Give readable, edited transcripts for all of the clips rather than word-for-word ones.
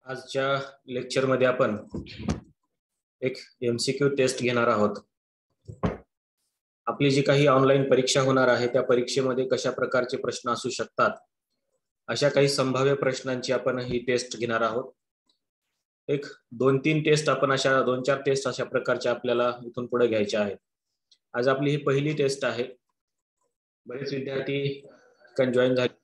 आजच्या लेक्चरमध्ये आपण एक MCQ टेस्ट घेणार आहोत। आपली जी काही ऑनलाइन परीक्षा होणार आहे त्या परीक्षेमध्ये कशा प्रकारचे प्रश्न असू शकतात अशा काही संभाव्य प्रश्नांची आपण ही टेस्ट घेणार आहोत। एक 2-3 टेस्ट आपण अशा 2-4 टेस्ट अशा प्रकारच्या आपल्याला इथून पुढे घ्यायच्या आहेत। आज आपली ही पहिली टेस्ट आहे। बरेच विद्यार्थी कन जॉइन झाले।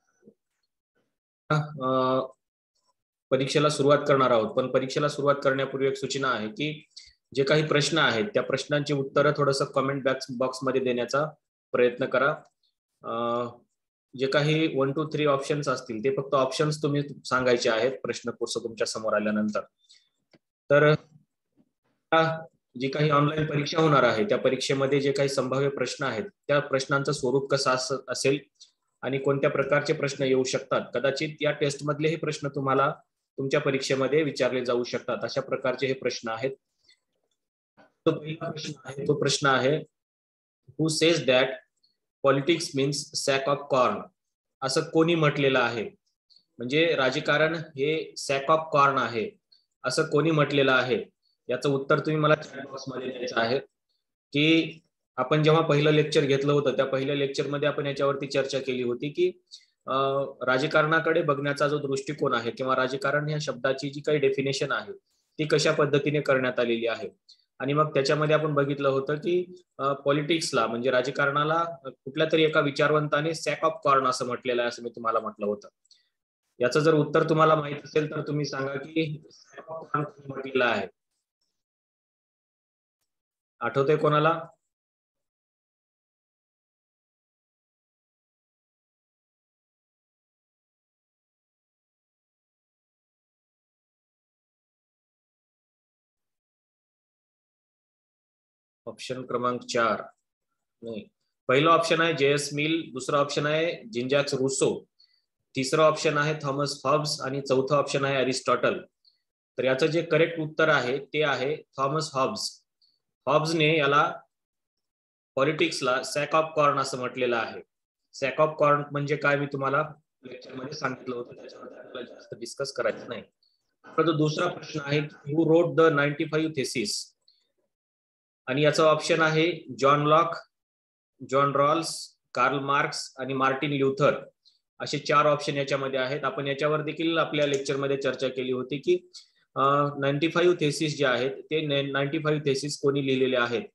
परीक्षेला सुरुवात करणार आहोत, पण परीक्षेला सुरुवात करण्यापूर्वी एक सूचना आहे की जे काही प्रश्न आहेत त्या प्रश्नांची उत्तरे थोडंसं कमेंट बॉक्स मध्ये देण्याचा प्रयत्न करा। जे काही 1 2 3 ऑप्शन्स असतील ते फक्त ऑप्शन्स तुम्ही सांगायचे आहेत प्रश्न कोर्स तुमच्या समोर आल्यानंतर। तर जी काही ऑनलाइन परीक्षा होणार आहे त्या परीक्षेमध्ये जे काही संभाव्य प्रश्न आहेत त्या प्रश्नांचं स्वरूप कसं असेल आणि कोणत्या प्रकारचे प्रश्न येऊ शकतात, कदाचित या टेस्ट मधले हे प्रश्न तुम्हाला तुमच्या परीक्षेमध्ये विचारले जाऊ शकतात, अशा प्रकारचे हे प्रश्न आहेत। तो प्रश्न आहे who says that politics means sack of corn. असं कोणी म्हटलेलं आहे, म्हणजे राजकारण हे सॅक ऑफ कॉर्न आहे असं कोणी म्हटलेलं आहे। याचं उत्तर तुम्ही मला चॅट बॉक्स मध्ये द्यायचं आहे। की आपण जेव्हा पहिलं लेक्चर घेतलं होतं त्या पहिल्या लेक्चर मध्ये आपण याच्यावरती चर्चा केली होती की राजकारणाकडे बघण्याचा जो दृष्टिकोन आहे किंवा राजकारण या शब्दाची जी काही डेफिनेशन आहे ती कशा पद्धतीने करण्यात आलेली आहे। आणि मग त्याच्यामध्ये आपण बघितलं होतं की पॉलिटिक्सला म्हणजे राजकारणाला कुठल्या तरी एका विचारवंताने सॅक ऑफ कॉर्न असं म्हटलेलं आहे असं मी तुम्हाला म्हटलं होतं। याचं जर उत्तर तुम्हाला माहित असेल तर तुम्ही सांगा की सॅक ऑफ कॉर्न म्हटलेलं आहे। आठवतंय कोणाला? ऑप्शन क्रमांक 4 नाही, पहिला ऑप्शन आहे JS मिल, दुसरा ऑप्शन आहे जीन जॅक्स रूसो, तिसरा ऑप्शन आहे थॉमस हॉब्स आणि चौथा ऑप्शन आहे अरिस्टॉटल। तर याचं जे करेक्ट उत्तर आहे ते आहे थॉमस हॉब्स। हॉब्सने याला पॉलिटिक्सला सॅक ऑफ कॉर्न असं म्हटलेलं आहे। सॅक ऑफ कॉर्न म्हणजे काय मी तुम्हाला लेक्चरमध्ये सांगितलं होतं, त्याच्यावर आपल्याला जास्त डिस्कस करायचं नाही। परंतु दुसरा प्रश्न आहे हु रोट द 95 थेसिस, आणि याचा ऑप्शन आहे John Locke, John Rawls, Karl Marx आणि मार्टिन ल्युथर, असे 4 ऑप्शन याच्यामध्ये आहेत। आपण याच्यावर देखील आपल्या लेक्चरमध्ये चर्चा केली होती की 95 थेसिस जे आहेत ते 95 थेसिस कोणी लिहिलेले आहेत।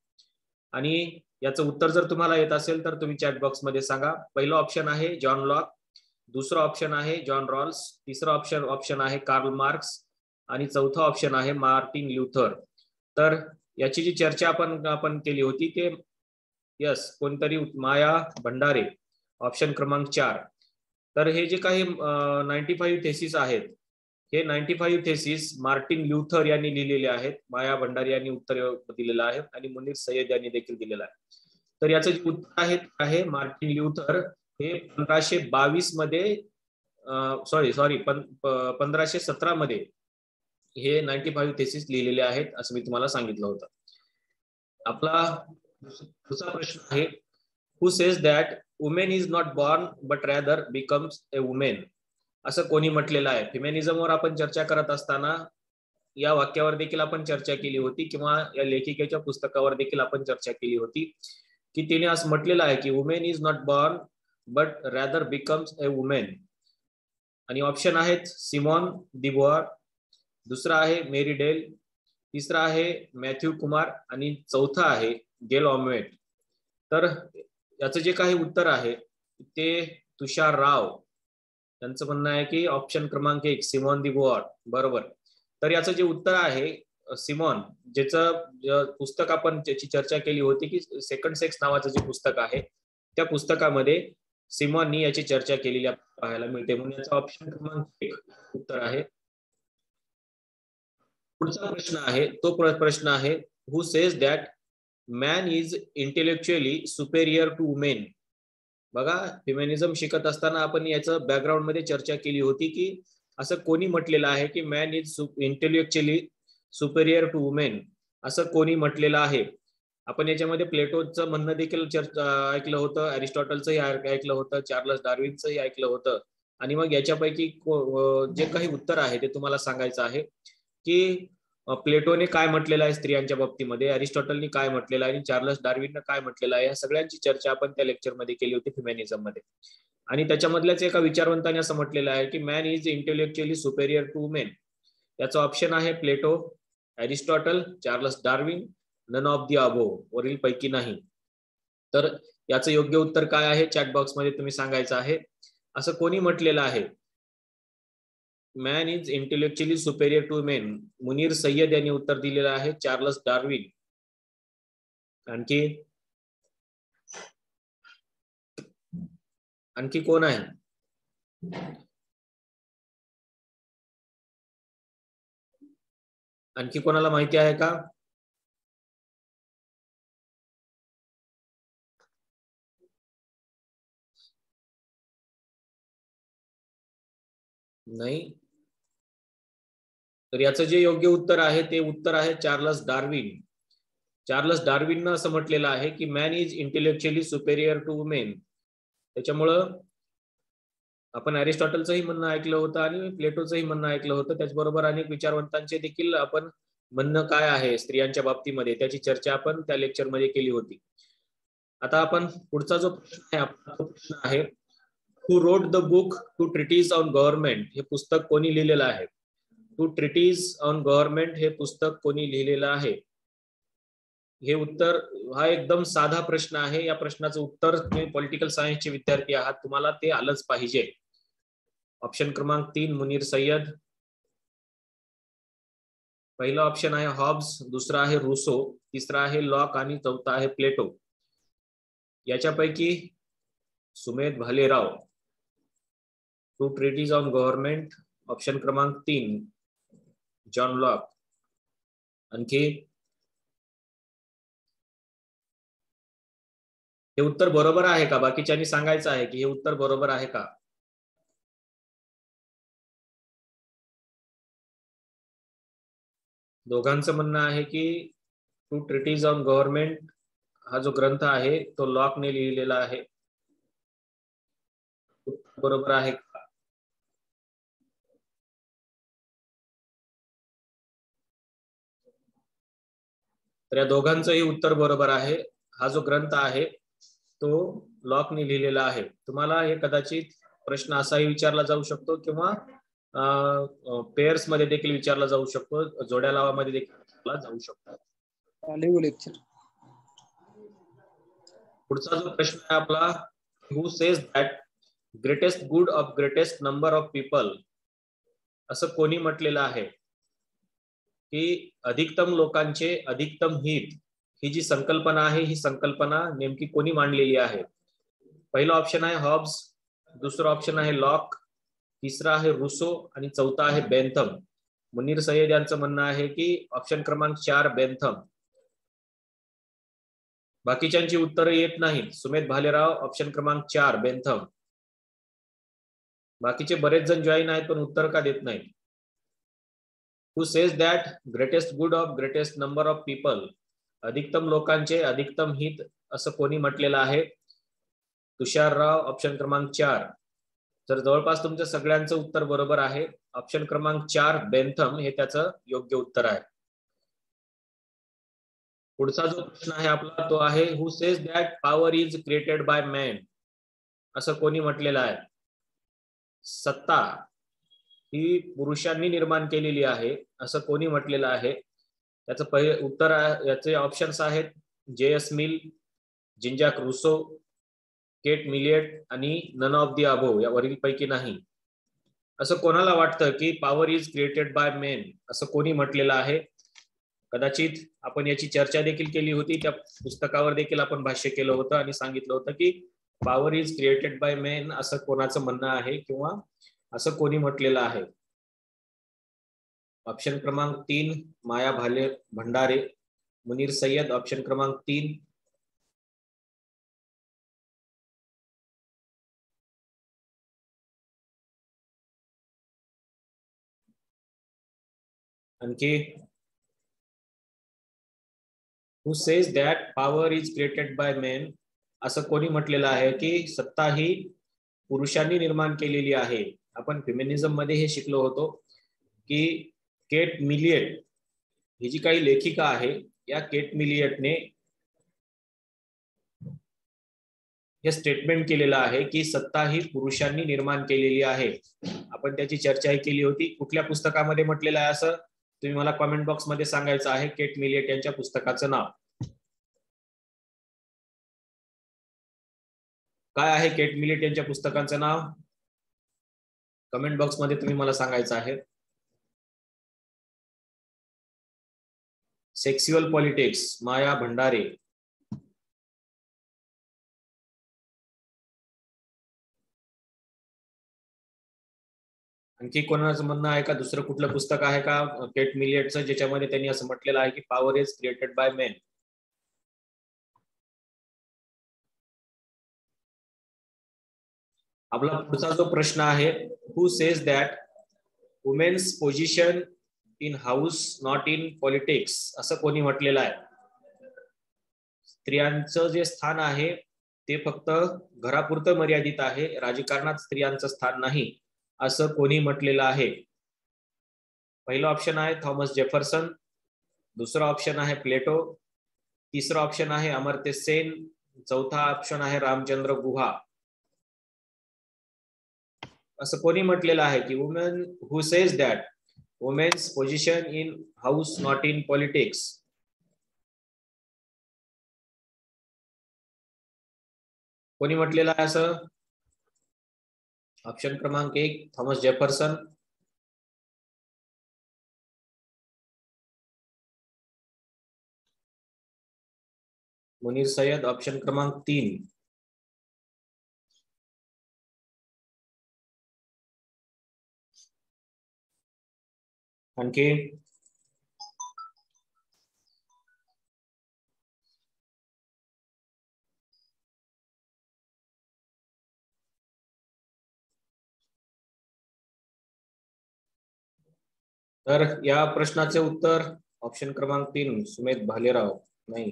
आणि याचं उत्तर जर तुम्हाला येत असेल तर तुम्ही चॅट बॉक्स मध्ये सांगा। पहिलं ऑप्शन आहे जॉन लॉक, दुसरा ऑप्शन आहे जॉन रॉल्स, तिसरा ऑप्शन आहे कार्ल मार्क्स आणि चौथा ऑप्शन आहे मार्टिन ल्युथर। तर याची जी चर्चा आपण केली होती ते यस कोणतरी माया भंडारे, ऑप्शन क्रमांक 4। तर हे जे काही 95 थेसिस आहेत हे 95 थेसिस मार्टिन ल्युथर यांनी लिहिलेले आहेत। माया भंडारे यांनी उत्तर दिलेलं आहे आणि मुनीर सय्यद यांनी देखील दिलेलं आहे। तर याचं जे उत्तर आहे मार्टिन ल्युथर हे 1522 मध्ये 1517 मध्ये हे 95 थेसिस लिहिलेले आहेत असं मी तुम्हाला सांगितलं होतं। आपला दुसरा प्रश्न आहे who says that women is not born but rather becomes a women. असं कोणी म्हटलेलं आहे। फेमिनिझमवर आपण चर्चा करत असताना या वाक्यावर देखील आपण चर्चा केली होती किंवा या लेखिकेच्या पुस्तकावर देखील आपण चर्चा केली होती की तिने असं म्हटलेलं आहे की women is not born but rather becomes a women. आणि ऑप्शन आहेत सिमॉन दिबॉर, दुसरा आहे मेरी डेल, तिसरा आहे मॅथ्यू कुमार आणि चौथा आहे गेल ऑमवेट। तर याचं जे काही उत्तर आहे ते तुषार राव यांचं म्हणणं आहे की ऑप्शन क्रमांक 1 सिमॉन दिबॉर बरोबर। तर याचं जे उत्तर आहे सिमॉन, ज्याचं पुस्तक आपण त्याची चर्चा केली होती की सेकंड सेक्स नावाचं जे पुस्तक आहे त्या पुस्तकामध्ये सिमॉननी याची चर्चा केलेली पाहायला मिळते, म्हणून याचा ऑप्शन क्रमांक 1 उत्तर आहे। पुढचा प्रश्न आहे तो प्रश्न आहे who says that man is intellectually superior to women. बघा फेमिनिझम शिकत असताना आपण याचं बॅकग्राऊंड मध्ये चर्चा केली होती की असं कोणी म्हटलेलं आहे की man is intellectually superior to women, असं कोणी म्हटलेलं आहे। आपण याच्यामध्ये प्लेटोचं म्हणणं देखील ऐकलं होतं, अरिस्टॉटलचंही ऐकलं होतं, चार्लस डार्विनचंही ऐकलं होतं आणि मग याच्यापैकी जे काही उत्तर आहे ते तुम्हाला सांगायचं आहे की प्लेटोने काय म्हटलेलं आहे स्त्रियांच्या बाबतीमध्ये, अरिस्टॉटलने काय म्हटलेलं आहे आणि चार्लस डार्विनने काय म्हटलेलं आहे, या सगळ्यांची चर्चा आपण त्या लेक्चरमध्ये केली होती फ्युमॅनिझम मध्ये. आणि त्याच्यामधल्याच एका विचारवंताने असं म्हटलेलं आहे की man is intellectually superior to men. याचा ऑप्शन आहे Plato, Aristotle, Charles Darwin, none of the above, वरील पैकी नाही. तर याचं योग्य उत्तर काय आहे चॅट बॉक्स मध्ये तुम्ही सांगायचं आहे. असं कोणी म्हटलेलं आहे man is intellectually superior to men? Munir Sayyed यांनी उत्तर दिलेलं आहे, चार्लस डार्विन. आणखी आणखी कोण आहे? आणखी कोणाला माहिती आहे का? नाही. तर याचं जे योग्य उत्तर आहे ते उत्तर आहे चार्लस डार्विन. चार्लस डार्विननं असं म्हटलेलं आहे की man is intellectually superior to women. त्याच्यामुळं आपण अरिस्टॉटलचंही म्हणणं ऐकलं होतं आणि प्लेटोचंही म्हणणं ऐकलं होतं. त्याचबरोबर अनेक विचारवंतांचे देखील आपण म्हणणं काय आहे स्त्रियांच्या बाबतीमध्ये त्याची चर्चा आपण त्या लेक्चरमध्ये केली होती. आता आपण पुढचा जो प्रश्न आहे आपला तो प्रश्न आहे who wrote the book two treatises on government. हे पुस्तक कोणी लिहिलेलं आहे? टू ट्रिटीज ऑन गव्हर्नमेंट हे पुस्तक कोणी लिहिलेलं आहे? हे उत्तर, हा एकदम साधा प्रश्न आहे. या प्रश्नाचं उत्तर, तुम्ही पॉलिटिकल सायन्सचे विद्यार्थी आहात, तुम्हाला ते आलंच पाहिजे. ऑप्शन क्रमांक 3 मुनीर सय्यद. पहिला ऑप्शन आहे हॉब्स, दुसरा आहे रुसो, तिसरा आहे लॉक आणि चौथा आहे प्लेटो. याच्यापैकी Sumedh Bhalerao, two treatises on government, option क्रमांक 3 जॉन लॉक. आणखी हे उत्तर बरोबर आहे का? बाकीच्यांनी सांगायचं आहे की हे उत्तर बरोबर आहे का? दोघांचं म्हणणं आहे की टू ट्रिटीज ऑन गव्हर्नमेंट हा जो ग्रंथ आहे तो लॉकने लिहिलेला आहे. बरोबर आहे का? तर या दोघांचंही उत्तर बरोबर आहे. हा जो ग्रंथ आहे तो लॉकने लिहिलेला आहे. तुम्हाला हे कदाचित प्रश्न असाही विचारला जाऊ शकतो किंवा पेअर्स मध्ये देखील विचारला जाऊ शकतो, जोड्या लावामध्ये देखील विचारला जाऊ शकतो. पुढचा जो प्रश्न आहे आपला, who says that greatest good of greatest number of people. असं कोणी म्हटलेलं आहे की अधिकतम लोकांचे अधिकतम हित ही जी संकल्पना आहे ही संकल्पना नेमकी कोणी मांडलेली आहे? पहिला ऑप्शन आहे हॉब्स, दुसरा ऑप्शन आहे लॉक, तिसरा आहे रुसो आणि चौथा आहे बेंथम. मुनीर सय्यद यांचं म्हणणं आहे की ऑप्शन क्रमांक 4 बेंथम. बाकीच्यांची उत्तरं येत नाहीत. सुमेध भालेराव ऑप्शन क्रमांक 4 बेंथम. बाकीचे बरेच जण जॉईन आहेत पण उत्तर का देत नाहीत? Who says that greatest good of greatest number of people, अधिकतम लोकांचे अधिकतम हित असं कोणी म्हटलेलं आहे? तुषारराव ऑप्शन क्रमांक 4. तर जवळपास तुमच्या सगळ्यांचं उत्तर बरोबर आहे. ऑप्शन क्रमांक 4 बेंथम हे त्याचं योग्य उत्तर आहे. पुढचा जो प्रश्न आहे आपला तो आहे who says that power is created bye man. असं कोणी म्हटलेलं आहे? सत्ता ही पुरुषांनी निर्माण केलेली आहे असं कोणी म्हटलेलं आहे? त्याचं पहिले उत्तर याचे ऑप्शन्स आहेत जे.एस. मिल, जीन जॅक रुसो, केट मिलियट आणि नन ऑफ दी अबो, या वरील पैकी नाही. असं कोणाला वाटतं की power is created by men असं कोणी म्हटलेलं आहे? कदाचित आपण याची चर्चा देखील केली होती, त्या पुस्तकावर देखील आपण भाष्य केलं होतं आणि सांगितलं होतं की power is created by men असं कोणाचं म्हणणं आहे किंवा असं कोणी म्हटलेलं आहे? ऑप्शन क्रमांक 3 माया भाले भंडारे, मुनीर सय्यद ऑप्शन क्रमांक 3. आणखी who says that power is created by men असं कोणी म्हटलेलं आहे की सत्ता ही पुरुषांनी निर्माण केलेली आहे. आपण फेमिनिझम मध्ये हे शिकलो होतो की केट मिलिएट ही जी काही लेखिका आहे, या केट मिलिएटने हे स्टेटमेंट केलेलं आहे की सत्ता ही पुरुषांनी निर्माण केलेली आहे. आपण त्याची चर्चाही केली होती. कुठल्या पुस्तकामध्ये म्हटलेलं आहे असं तुम्ही मला कमेंट बॉक्स मध्ये सांगायचं आहे. केट मिलिएट यांच्या पुस्तकाचं नाव काय आहे? केट मिलिएट यांच्या पुस्तकाचं नाव कमेंट बॉक्स मध्ये तुम्ही मला सांगायचं आहे. सेक्सुअल पॉलिटिक्स, माया भंडारे. आणखी कोणाचं म्हणणं आहे का? दुसरं कुठलं पुस्तक आहे का केट मिलिएटचं ज्याच्यामध्ये त्यांनी असं म्हटलेलं आहे की power is created by men? आपला पुढचा जो प्रश्न आहे, who says that women's position in house not in politics, असं कोणी म्हटलेलं आहे? स्त्रियांचं जे स्थान आहे ते फक्त घरापुरतं मर्यादित आहे, राजकारणात स्त्रियांचं स्थान नाही, असं कोणी म्हटलेलं आहे? पहिला ऑप्शन आहे थॉमस जेफरसन, दुसरा ऑप्शन आहे प्लेटो, तिसरा ऑप्शन आहे अमर्त्य सेन, चौथा ऑप्शन आहे रामचंद्र गुहा. असं कोणी म्हटलेलं आहे की women who says that women's position in house not in politics? कोणी म्हटलेलं आहे असं? ऑप्शन क्रमांक 1 Thomas Jefferson, Munir Sayyed, option क्रमांक 3 आणखी तर या प्रश्नाचे उत्तर ऑप्शन क्रमांक 3 सुमेध भालेराव. नाही,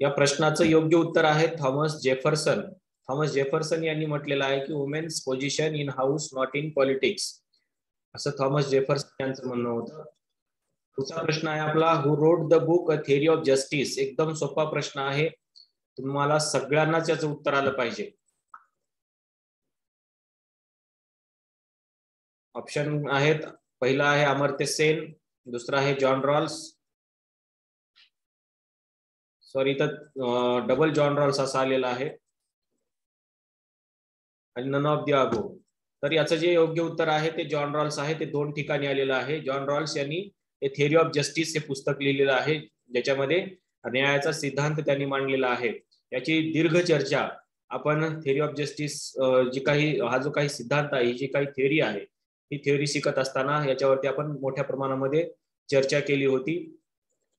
या प्रश्नाचं योग्य उत्तर आहे थॉमस जेफरसन. थॉमस जेफरसन यांनी म्हटलेलं आहे की women's position in house not in politics, असं थॉमस जेफरसन यांचं म्हणणं होतं. पुढचा प्रश्न आहे आपला, who wrote the book a theory of justice? एकदम सोपा प्रश्न आहे, तुम्हाला सगळ्यांनाच याचं उत्तर आलं पाहिजे. ऑप्शन आहेत, पहिला आहे अमर्त्य सेन, दुसरा आहे जॉन रॉल्स, सॉरी तर डबल जॉन रॉल्स असं आलेला आहे, आणि नन ऑफ द अबो. तर याचं जे योग्य उत्तर आहे ते जॉन रॉल्स आहे. ते 2 ठिकाणी आलेलं आहे. जॉन रॉल्स यांनी हे थिअरी ऑफ जस्टिस हे पुस्तक लिहिलेलं आहे, ज्याच्यामध्ये न्यायाचा सिद्धांत त्यांनी मांडलेला आहे. याची दीर्घ चर्चा आपण थिअरी ऑफ जस्टिस जी काही हा जो काही सिद्धांत आहे, ही जी काही थिअरी आहे, ही थिअरी शिकत असताना याच्यावरती आपण मोठ्या प्रमाणामध्ये चर्चा केली होती.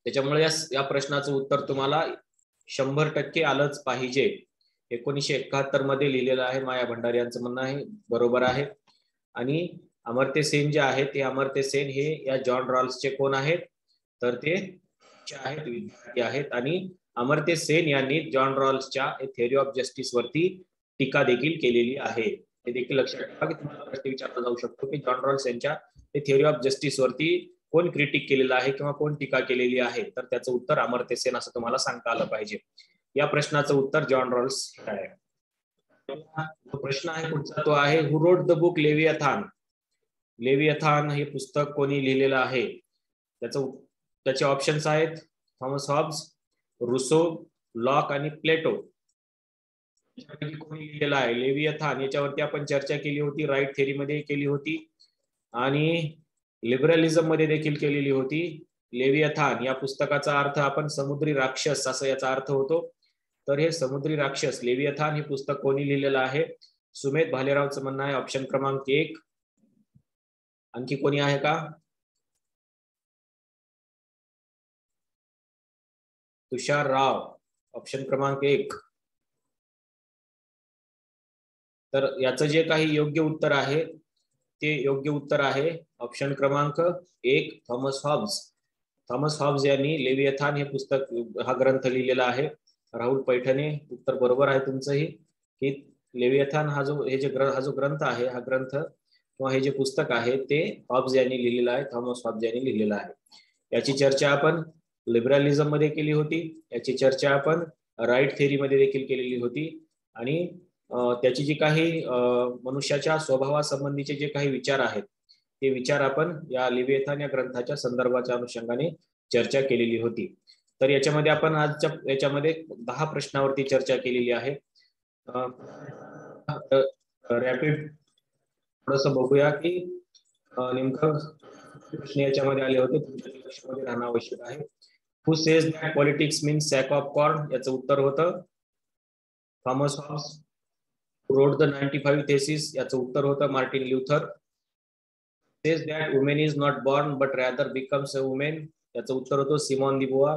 त्याच्यामुळे या प्रश्नाचं उत्तर तुम्हाला 100% आलंच पाहिजे. 1971 मध्ये लिहिलेलं आहे. माया भंडारे यांचं म्हणणं आहे, बरोबर आहे. आणि अमर्त्य सेन जे आहेत, ते अमर्त्य सेन हे या जॉन रॉल्सचे कोण आहेत? तर ते आहेत, विद्यार्थी आहेत. आणि अमर्त्य सेन यांनी जॉन रॉल्सच्या थिअरी ऑफ जस्टिस वरती टीका देखील केलेली आहे. हे देखील लक्षात ठेवा की तुम्हाला प्रश्न विचारला जाऊ शकतो की जॉन रॉल्स यांच्या थिअरी ऑफ जस्टिस वरती कोण क्रिटिक केलेलं आहे किंवा कोण टीका केलेली आहे? तर त्याचं उत्तर अमर्त्य सेन असं तुम्हाला सांगता आलं पाहिजे. या प्रश्नाचं उत्तर जॉन रॉल्स आहे. प्रश्न आहे पुढचा, तो आहे हु रोट द बुक लेवियाथान? लेवियाथान हे पुस्तक कोणी लिहिलेलं आहे? त्याचे ऑप्शन्स आहेत थॉमस हॉब्स, रुसो, लॉक आणि प्लेटो. कोणी लिहिलेलं आहे लेवियाथान? याच्यावरती आपण चर्चा केली होती, राईट थेअरी मध्ये केली होती आणि लिबरलिझम मध्ये देखील केलेली होती. लेवियाथान या पुस्तकाचा अर्थ आपण समुद्री राक्षस असं याचा अर्थ होतो. तर हे समुद्री राक्षस लेवियाथान हे पुस्तक कोणी लिहिलेलं आहे? सुमेध भालेरावचं म्हणणं आहे, ऑप्शन क्रमांक 1. आणखी कोणी आहे का? तुषार राव, ऑप्शन क्रमांक 1. तर याचं जे काही योग्य उत्तर आहे ते योग्य उत्तर आहे ऑप्शन क्रमांक 1 थॉमस हॉब्स. थॉमस हॉब्स यांनी लेवियाथान हे पुस्तक हा ग्रंथ लिहिलेला आहे. राहुल पैठणे, उत्तर बरोबर आहे तुमचंही की लेविएथान हा जो ग्रंथ आहे, हा ग्रंथ किंवा हे जे पुस्तक आहे ते हॉब्स यांनी लिहिलेलं आहे, थॉमस हॉब्स यांनी लिहिलेलं आहे. याची चर्चा आपण लिबरलिझम मध्ये केली होती, याची चर्चा आपण राईट थेअरी मध्ये देखील केलेली होती आणि त्याची जी काही मनुष्याच्या स्वभावासंबंधीचे जे काही विचार आहेत ते विचार आपण या लेविएथान या ग्रंथाच्या संदर्भाच्या अनुषंगाने चर्चा केलेली होती. तर याच्यामध्ये आपण आजच्या याच्यामध्ये 10 प्रश्नावरती चर्चा केलेली आहे. रॅपिड थोडस बघूया की नेमकं प्रश्न याच्यामध्ये आले होते, तुमच्या लक्षामध्ये राहणं आवश्यक आहे. Who says that politics means sack of corn, याचं उत्तर होतं Thomas Hobbes. Wrote the 95 thesis, याचं उत्तर होतं Martin Luther. Says that women is not born but rather becomes a women, याचं उत्तर होतं सिमॉन दी बुआ.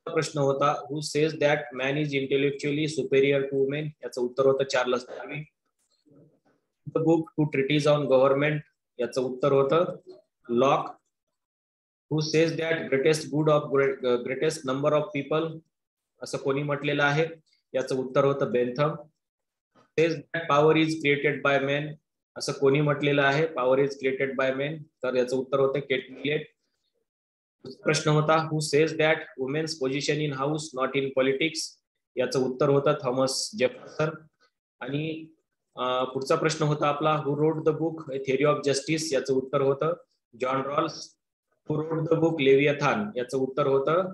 प्रश्न होता who says that man is intellectually superior to women, याचं उत्तर होतं Charles Darwin. The book two treatises on government, याचं उत्तर होतं Locke. Who says that greatest good of greatest number of people, असं कोणी म्हटलेलं आहे, याचं उत्तर होतं Bentham. Says that power is created by men, असं कोणी म्हटलेलं आहे, power is created by men, तर याचं उत्तर होतं केट मिलेट. प्रश्न होता who says that women's position in house not in politics, याचं उत्तर होतं थॉमस जेफरसन. आणि पुढचा प्रश्न होता आपला who wrote the book theory of justice, याचं उत्तर होतं John Rawls. Who wrote the book Leviathan, याचं उत्तर होतं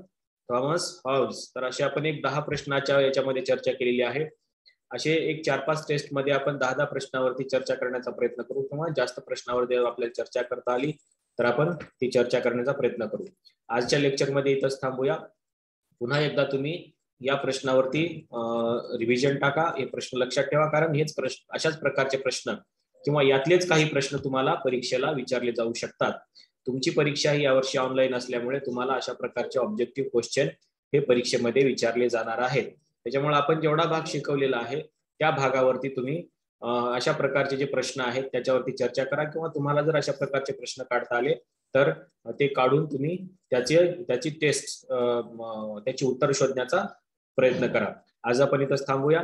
थॉमस हॉब्स. तर असे आपण एक 10 प्रश्नाच्या याच्यामध्ये चर्चा केलेली आहे. असे एक 4-5 टेस्ट मध्ये आपण 10 प्रश्नावरती चर्चा करण्याचा प्रयत्न करू, किंवा जास्त प्रश्नावरती आपल्याला चर्चा करता आली तर आपण ती चर्चा करण्याचा प्रयत्न करू. आजच्या लेक्चरमध्ये इथंच थांबूया. पुन्हा एकदा तुम्ही या प्रश्नावरती रिव्हिजन टाका, हे प्रश्न लक्षात ठेवा, कारण हेच प्रश्न, अशाच प्रकारचे प्रश्न किंवा यातलेच काही प्रश्न तुम्हाला परीक्षेला विचारले जाऊ शकतात. तुमची परीक्षा ही यावर्षी ऑनलाईन असल्यामुळे तुम्हाला अशा प्रकारचे ऑब्जेक्टिव्ह क्वेश्चन हे परीक्षेमध्ये विचारले जाणार आहेत. त्याच्यामुळे आपण जेवढा भाग शिकवलेला आहे त्या भागावरती तुम्ही अशा प्रकारचे जे प्रश्न आहेत त्याच्यावरती चर्चा करा, किंवा तुम्हाला जर अशा प्रकारचे प्रश्न काढता आले तर ते काढून तुम्ही त्याची टेस्ट, त्याची उत्तर शोधण्याचा प्रयत्न करा. आज आपण इथंच थांबूया.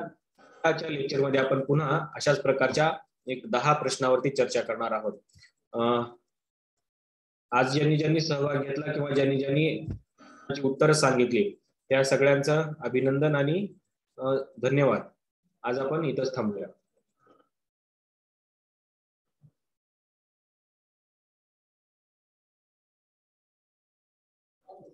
आजच्या लेक्चरमध्ये आपण पुन्हा अशाच प्रकारच्या एक 10 प्रश्नावरती चर्चा करणार आहोत. आज ज्यांनी सहभाग घेतला किंवा ज्यांनी उत्तर सांगितली त्या सगळ्यांचं अभिनंदन आणि धन्यवाद. आज आपण इथंच थांबूया.